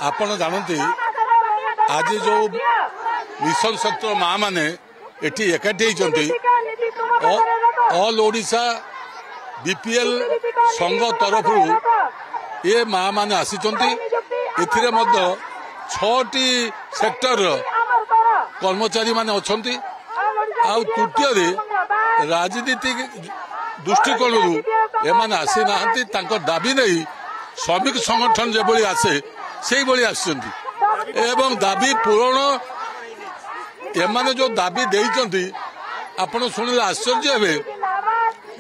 आपण जानते आज जो मिशन शक्ति माँ मैंने एटी एकाठी ऑल ओडिशा बीपीएल संघ तरफ ये माँ मैंने आसी छटी सेक्टर कर्मचारी माने अच्छी तृतीय राजनीतिक दृष्टिकोण एम आसी ना दाबी नहीं श्रमिक संगठन जो आसे से एवं दाबी पूरण एमाने जो दाबी देइचंती आपण शुणिले आश्चर्य हे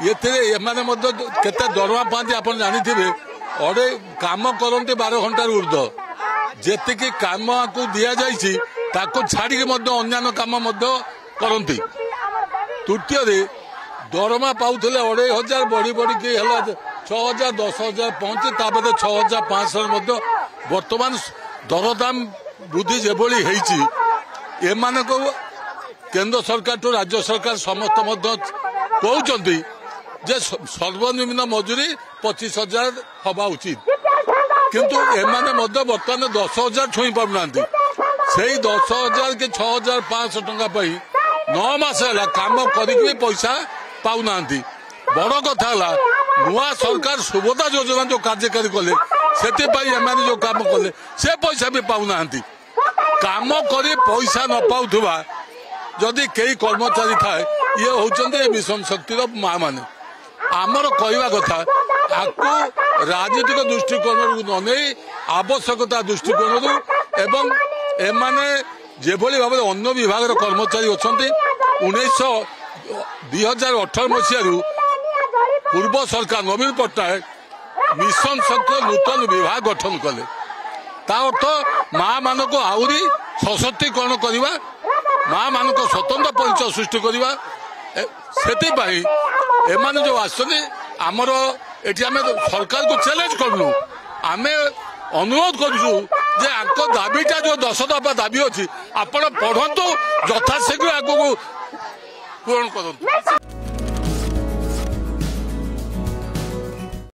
केते दरमा पाती आप जानी अड़े काम करते 12 घंटार ऊर्ध जेतिकी काम को दि जाको छाड़ी अन्य काम करती तृतीय दरमा पाऊले 2500 बढ़ी बढ़ी के 6000 10,000 पहुंची तापर 6500 बर्तमान दरदाम वृद्धि जेभली एमान को केंद्र सरकार तो राज्य सरकार समस्त कहते जे सर्वनिम्न मजूरी 25,000 हवा उचित किंतु एमाने बर्तमान 10,000 छुई पाना से 10,000 कि 6,500 टंका 9 मास है काम करके पैसा पाऊना बड़ कथा नुआ सरकार सुभद्रा योजना जो कार्यकारी कले से जो काम कले से पैसा भी पाऊना काम कर पैसा न पाउथुवा जदि कई कर्मचारी थाए ये होचंदे मिशन शक्तिर माँ माने आमर कहवा कथा आपको राजनीतिक दृष्टिकोण न नहीं आवश्यकता दृष्टिकोण एवं एमाने जेभली भाव अन्य विभाग कर्मचारी अच्छा 2018 मसीह पूर्व सरकार नवीन पट्टनायक मिशन शक्ति नूतन विभाग गठन कले अर्थ माँ मान को आहरी सशक्तिकरण करवा माँ मान को स्वतंत्र परिचय सृष्टि करवा से एमाने जो आसने आमर एटी आम सरकार को चैलेंज करूँ आम अनुरोध करूँ जे आंक दाबीटा जो 10 दफा दाबी अच्छी आपण पढ़ंतु यथाशीघ्र आगे पूरण करूँ।